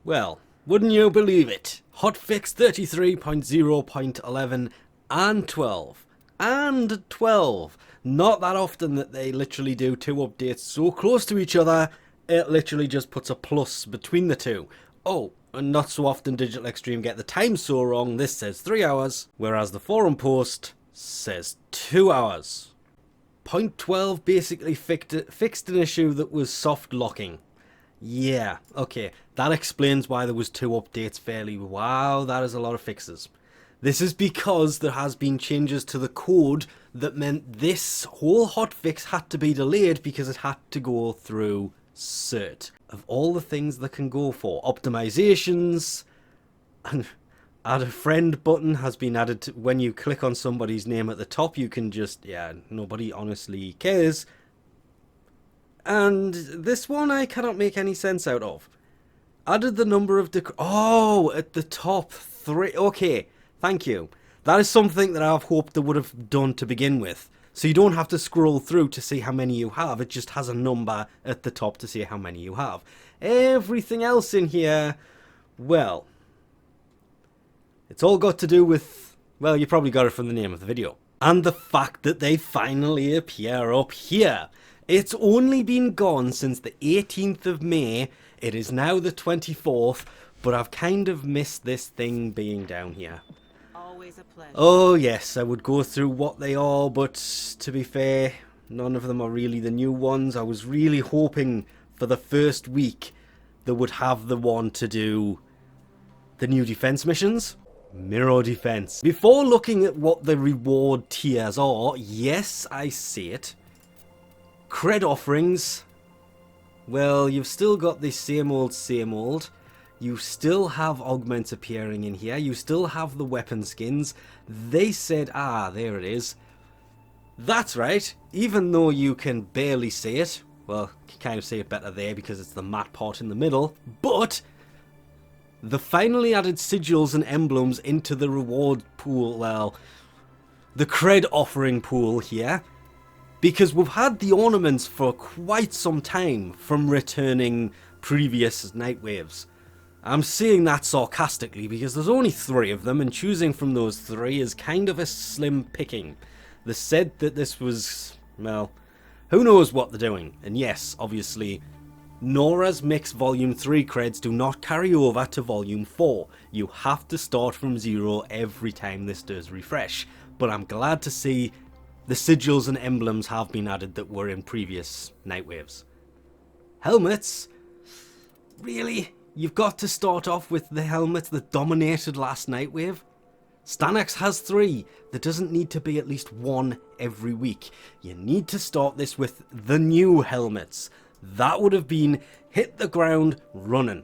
Well, wouldn't you believe it? Hotfix 33.0.11 and 12. And 12. Not that often that they literally do two updates so close to each other, it literally just puts a plus between the two. Oh, and not so often Digital Extreme get the time so wrong. This says 3 hours, whereas the forum post says 2 hours. Point 12 basically fixed an issue that was soft locking. Yeah, okay, that explains why there was two updates fairly. Wow, that is a lot of fixes. This is because there has been changes to the code that meant this whole hotfix had to be delayed because it had to go through cert. Of all the things that can go for, optimizations, and add a friend button has been added to when you click on somebody's name at the top. You can just, yeah, nobody honestly cares. And this one I cannot make any sense out of. Added the number of oh, at the top 3. Okay, thank you. That is something that I've hoped they would have done to begin with. So you don't have to scroll through to see how many you have. It just has a number at the top to see how many you have. Everything else in here, well, it's all got to do with, well, you probably got it from the name of the video. And the fact that they finally appear up here. It's only been gone since the 18th of May. It is now the 24th, but I've kind of missed this thing being down here. Always a pleasure. Oh yes, I would go through what they are, but to be fair, none of them are really the new ones. I was really hoping for the first week they would have the one to do the new defense missions. Mirror defense. Before looking at what the reward tiers are, yes, I see it. Cred offerings, well, you've still got the same old. You still have augments appearing in here. You still have the weapon skins. They said, there it is. That's right, even though you can barely see it. Well, you can kind of see it better there because it's the matte part in the middle. But the finally added sigils and emblems into the reward pool, well, the cred offering pool here. Because we've had the ornaments for quite some time from returning previous night waves. I'm saying that sarcastically because there's only 3 of them and choosing from those 3 is kind of a slim picking. They said that this was, well, who knows what they're doing. And yes, obviously, Nora's Mix Volume 3 creds do not carry over to Volume 4. You have to start from 0 every time this does refresh. But I'm glad to see the sigils and emblems have been added that were in previous night waves. Helmets? Really? You've got to start off with the helmets that dominated last night wave? Stanax has 3. There doesn't need to be at least 1 every week. You need to start this with the new helmets. That would have been hit the ground running.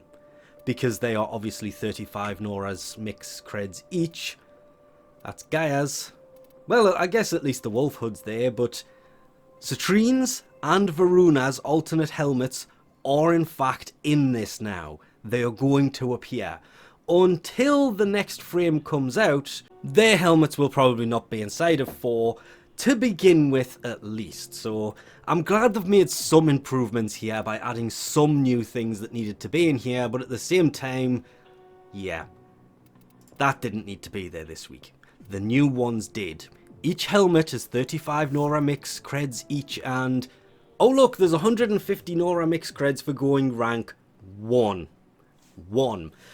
Because they are obviously 35 Nora's Mix creds each. That's Gaia's. Well, I guess at least the Wolf Hood's there, but Citrine's and Varuna's alternate helmets are in fact in this now. They are going to appear. Until the next frame comes out, their helmets will probably not be inside of 4, to begin with at least. So I'm glad they've made some improvements here by adding some new things that needed to be in here, but at the same time, yeah, that didn't need to be there this week. The new ones did. Each helmet is 35 Nora Mix creds each, and oh look, there's 150 Nora Mix creds for going rank 1.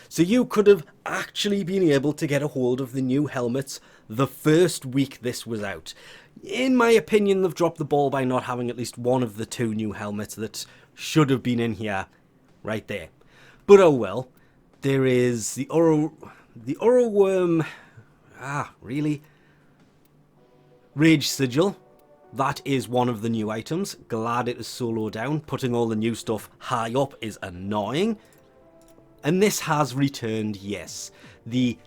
So you could have actually been able to get a hold of the new helmets the first week this was out. In my opinion, they've dropped the ball by not having at least one of the 2 new helmets that should have been in here right there. But oh well. There is the Worm. Really? Rage Sigil. That is one of the new items. Glad it is so low down. Putting all the new stuff high up is annoying. And this has returned, yes. The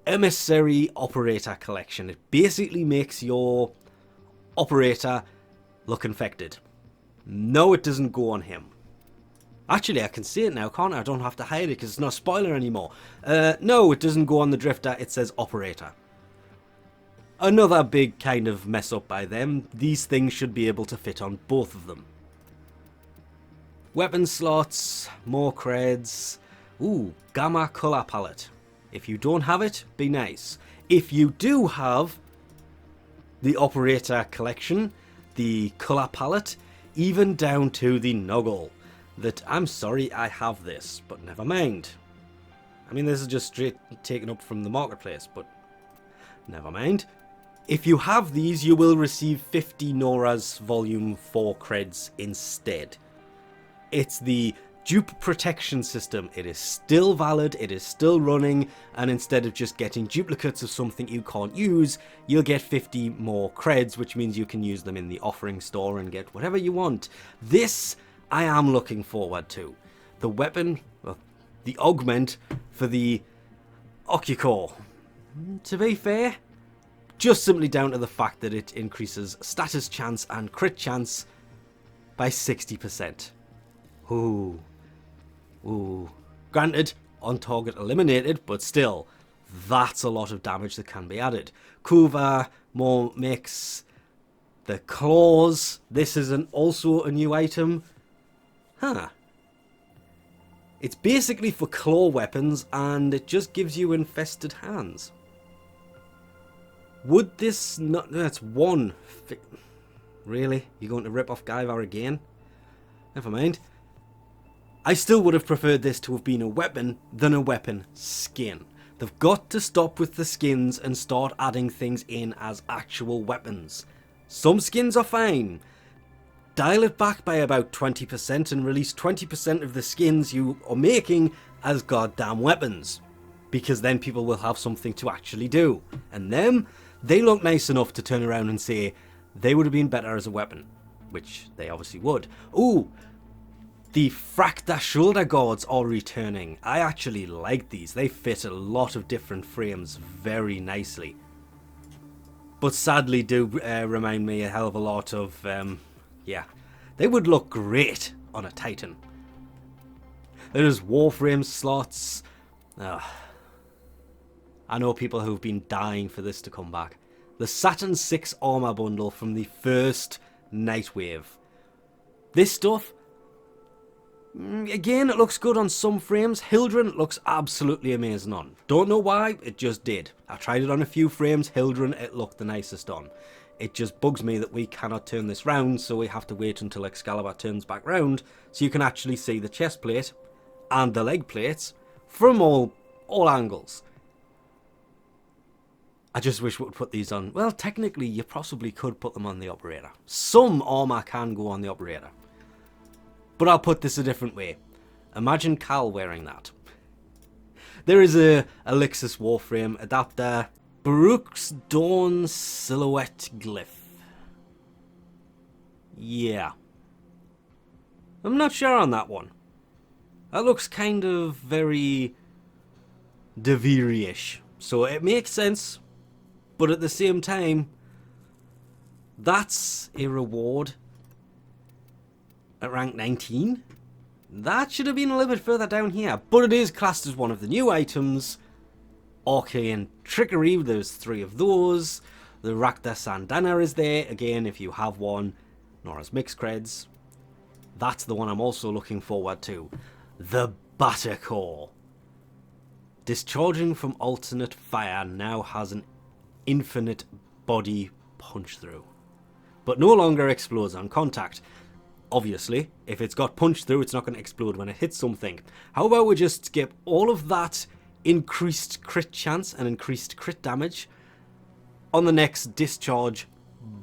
Emissary Operator Collection. It basically makes your operator look infected. No, it doesn't go on him. Actually, I can see it now, can't I? I don't have to hide it because it's not a spoiler anymore. No, it doesn't go on the Drifter. It says Operator. Another big kind of mess up by them. These things should be able to fit on both of them. Weapon slots, more creds. Ooh, Gamma Colour Palette. If you don't have it, be nice. If you do have the Operator Collection, the Colour Palette, even down to the Noggle, that I'm sorry I have this, but never mind. I mean, this is just straight taken up from the marketplace, but never mind. If you have these, you will receive 50 Nora's Volume 4 creds instead. It's the dupe protection system. It is still valid, it is still running, and instead of just getting duplicates of something you can't use, you'll get 50 more creds, which means you can use them in the offering store and get whatever you want. This I am looking forward to. The weapon, well, the augment for the Ocucore. To be fair, just simply down to the fact that it increases status chance and crit chance by 60%. Ooh. Ooh. Granted, on target eliminated, but still, that's a lot of damage that can be added. Kuva, more mix, the claws. This is also a new item. Huh. It's basically for claw weapons, and it just gives you infested hands. Would this not... That's one. Really? You're going to rip off Guyvar again? Never mind. I still would have preferred this to have been a weapon than a weapon skin. They've got to stop with the skins and start adding things in as actual weapons. Some skins are fine. Dial it back by about 20% and release 20% of the skins you are making as goddamn weapons. Because then people will have something to actually do. And them, they look nice enough to turn around and say they would have been better as a weapon. Which they obviously would. Ooh! The Fracta shoulder guards are returning. I actually like these. They fit a lot of different frames very nicely. But sadly do remind me a hell of a lot of, yeah. They would look great on a Titan. There's Warframe slots. I know people who've been dying for this to come back. The Saturn 6 armor bundle from the first Nightwave. This stuff... Again, it looks good on some frames. Hildren looks absolutely amazing on. Don't know why, it just did. I tried it on a few frames. Hildren, it looked the nicest on. It just bugs me that we cannot turn this round, so we have to wait until Excalibur turns back round, so you can actually see the chest plate and the leg plates from all angles. I just wish we would put these on. Well, technically, you possibly could put them on the Operator. Some armor can go on the Operator. But I'll put this a different way. Imagine Cal wearing that. There is a Elixis Warframe adapter. Baruch's Dawn Silhouette Glyph. Yeah. I'm not sure on that one. That looks kind of very Deviri-ish. So it makes sense. But at the same time, that's a reward at rank 19. That should have been a little bit further down here, but it is classed as one of the new items. Arcane Trickery, there's 3 of those. The Rakta Sandana is there, again if you have one. Nora's Mix Creds. That's the one I'm also looking forward to. The Battercore. Discharging from alternate fire now has an infinite body punch through, but no longer explodes on contact. Obviously, if it's got punched through, it's not going to explode when it hits something. How about we just skip all of that increased crit chance and increased crit damage on the next discharge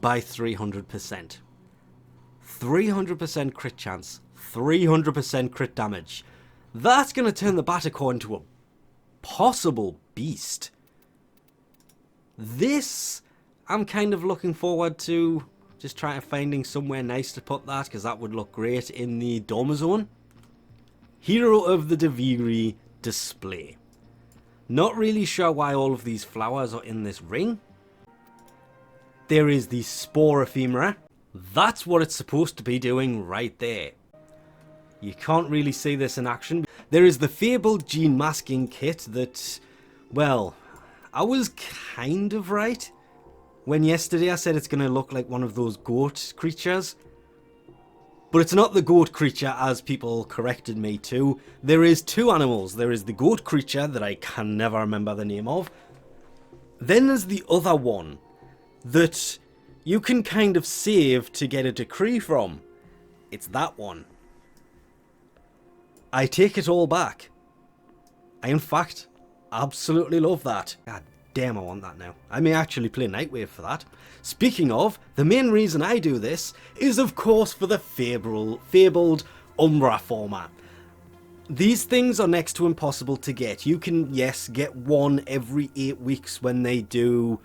by 300%. 300% crit chance, 300% crit damage. That's going to turn the Battercore into a possible beast. This, I'm kind of looking forward to. Just trying to finding somewhere nice to put that, because that would look great in the Doma Zone. Hero of the Deviri display. Not really sure why all of these flowers are in this ring. There is the Spore Ephemera. That's what it's supposed to be doing right there. You can't really see this in action. There is the Fabled Gene Masking Kit that, well, I was kind of right. When yesterday I said it's going to look like one of those goat creatures. But it's not the goat creature, as people corrected me to. There is two animals. There is the goat creature that I can never remember the name of. Then there's the other one that you can kind of save to get a decree from. It's that one. I take it all back. I, in fact, absolutely love that. God damn, I want that now. I may actually play Nightwave for that. Speaking of, the main reason I do this is, of course, for the fabled Umbra format. These things are next to impossible to get. You can, yes, get one every 8 weeks when they do...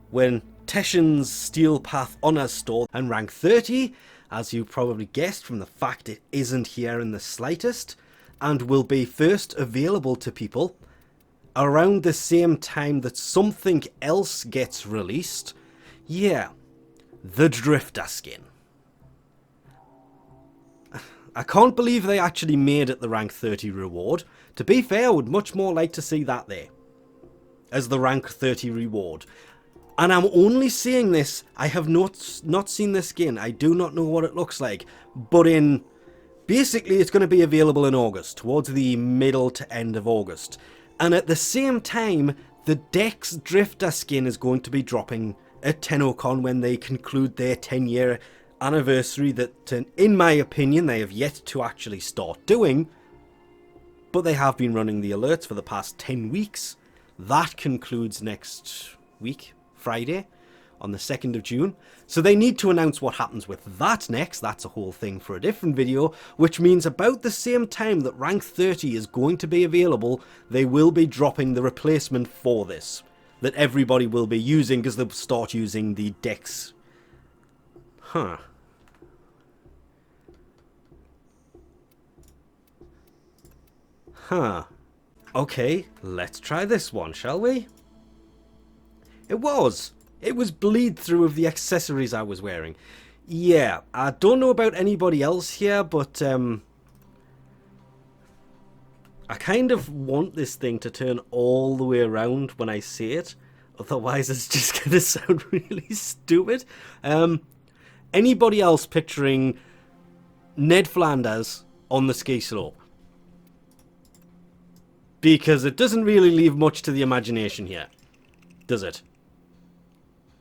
when Teshin's Steel Path Honors store, and rank 30, as you probably guessed from the fact it isn't here in the slightest, and will be first available to people around the same time that something else gets released. Yeah, the Drifter skin. I can't believe they actually made it the rank 30 reward. To be fair, I would much more like to see that there as the rank 30 reward. And I'm only saying this, I have not seen the skin. I do not know what it looks like. But basically it's going to be available in August, towards the middle to end of August. And at the same time, the Dex Drifter skin is going to be dropping at TennoCon when they conclude their 10-year anniversary that, in my opinion, they have yet to actually start doing. But they have been running the alerts for the past 10 weeks. That concludes next week. Friday on the 2nd of June. So they need to announce what happens with that next. That's a whole thing for a different video, which means about the same time that rank 30 is going to be available, they will be dropping the replacement for this that everybody will be using, because they'll start using the Dex. Huh. Okay, let's try this one, shall we? It was bleed through of the accessories I was wearing. Yeah, I don't know about anybody else here, but I kind of want this thing to turn all the way around when I say it. Otherwise it's just going to sound really stupid. Anybody else picturing Ned Flanders on the ski slope? Because it doesn't really leave much to the imagination here, does it?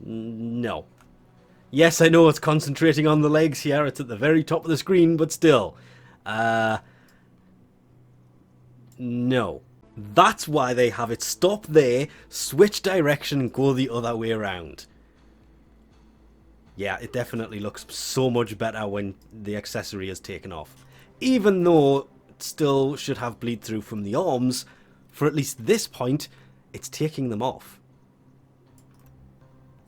No. Yes, I know it's concentrating on the legs here. It's at the very top of the screen, but still. No. That's why they have it stop there, switch direction, and go the other way around. Yeah, it definitely looks so much better when the accessory is taken off. Even though it still should have bleed through from the arms, for at least this point, it's taking them off.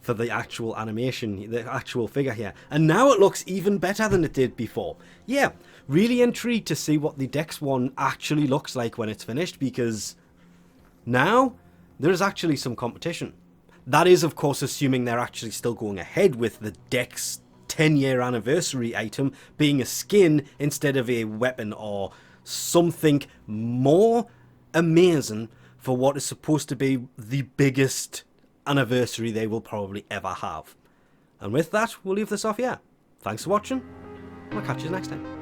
For the actual animation, the actual figure here. And now it looks even better than it did before. Yeah, really intrigued to see what the Dex one actually looks like when it's finished, because now there's actually some competition. That is, of course, assuming they're actually still going ahead with the Dex 10-year anniversary item being a skin instead of a weapon or something more amazing for what is supposed to be the biggest anniversary they will probably ever have. And with that, we'll leave this off here. Thanks for watching. I'll catch you next time.